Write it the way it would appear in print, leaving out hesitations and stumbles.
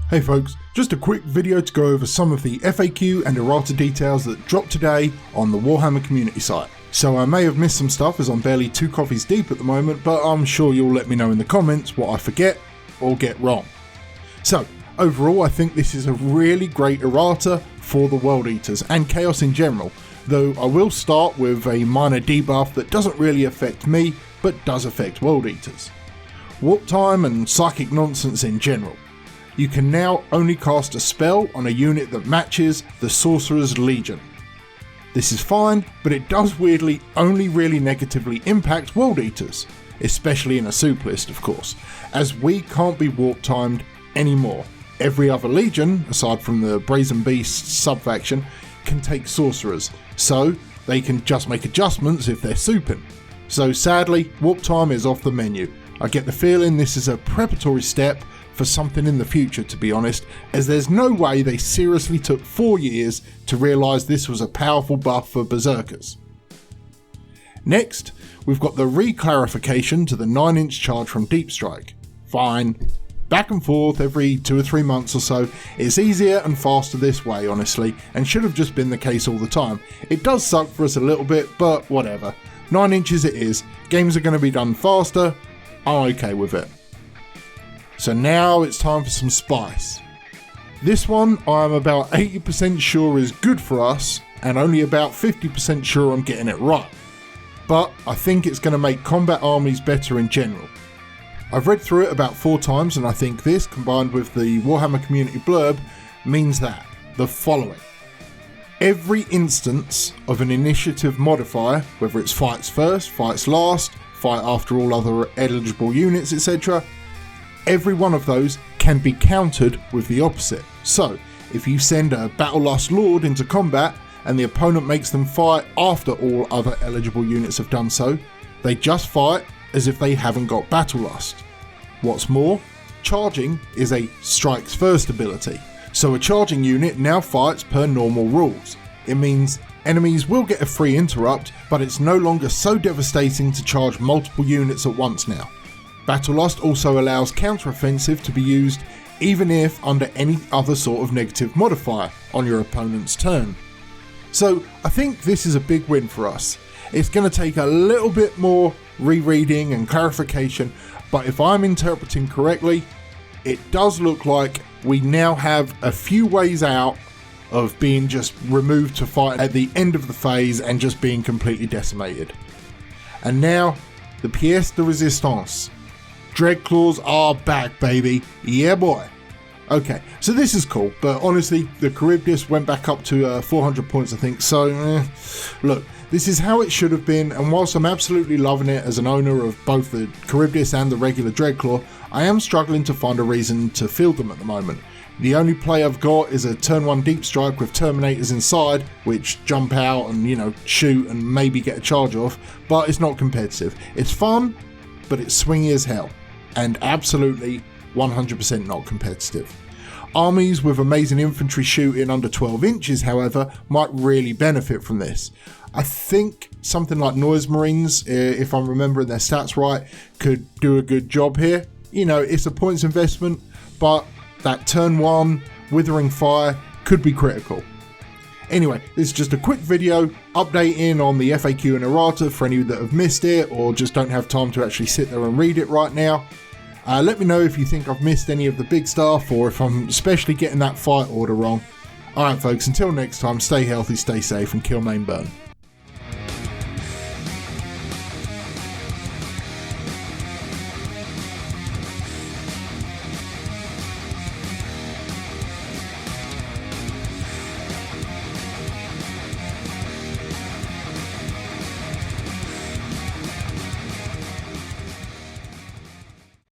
Hey folks, just a quick video to go over some of the FAQ and errata details that dropped today on the Warhammer community site. So I may have missed some stuff as I'm barely 2 coffees deep at the moment, but I'm sure you'll let me know in the comments what I forget or get wrong. So overall I think this is a really great errata for the World Eaters and Chaos in general, though I will start with a minor debuff that doesn't really affect me but does affect World Eaters. Warp time and psychic nonsense in general. You can now only cast a spell on a unit that matches the Sorcerer's Legion. This is fine, but it does weirdly only really negatively impact World Eaters, especially in a soup list of course, as we can't be warp timed anymore. Every other Legion, aside from the Brazen Beasts sub-faction, can take Sorcerers, so they can just make adjustments if they're souping. So sadly, warp time is off the menu. I get the feeling this is a preparatory step for something in the future, to be honest, as there's no way they seriously took 4 years to realise this was a powerful buff for Berserkers. Next, we've got the Reclarification to the 9-inch charge from Deep Strike. Fine. Back and forth every 2 or 3 months or so. It's easier and faster this way, honestly, and should have just been the case all the time. It does suck for us a little bit, but whatever. 9 inches it is. Games are going to be done faster. I'm okay with it. So now it's time for some spice. This one I'm about 80% sure is good for us and only about 50% sure I'm getting it right. But I think it's going to make combat armies better in general. I've read through it about 4 times and I think this, combined with the Warhammer community blurb, means that the following. Every instance of an initiative modifier, whether it's fights first, fights last, fight after all other eligible units, etc., every one of those can be countered with the opposite. So, if you send a Battlelust Lord into combat and the opponent makes them fight after all other eligible units have done so, they just fight as if they haven't got Battlelust. What's more, charging is a strikes first ability, so a charging unit now fights per normal rules. It means enemies will get a free interrupt, but it's no longer so devastating to charge multiple units at once now. Battlelust also allows counteroffensive to be used even if under any other sort of negative modifier on your opponent's turn. So I think this is a big win for us. It's going to take a little bit more rereading and clarification, but if I'm interpreting correctly, it does look like we now have a few ways out of being just removed to fight at the end of the phase and just being completely decimated. And now, the pièce de résistance. Dreadclaws are back, baby. Yeah, boy. Okay, so this is cool, but honestly, the Charybdis went back up to 400 points, I think, so look, this is how it should have been, and whilst I'm absolutely loving it as an owner of both the Charybdis and the regular Dreadclaw, I am struggling to find a reason to field them at the moment. The only play I've got is a turn 1 Deep Strike with Terminators inside, which jump out and, shoot and maybe get a charge off, but it's not competitive. It's fun, but it's swingy as hell. And absolutely 100% not competitive. Armies with amazing infantry shooting under 12 inches, however, might really benefit from this. I think something like Noise Marines, if I'm remembering their stats right, could do a good job here. It's a points investment, but that turn 1 Withering Fire could be critical. Anyway, this is just a quick video updating on the FAQ and errata for any that have missed it or just don't have time to actually sit there and read it right now. Let me know if you think I've missed any of the big stuff or if I'm especially getting that fight order wrong. Alright folks, until next time, stay healthy, stay safe and kill, maim, burn.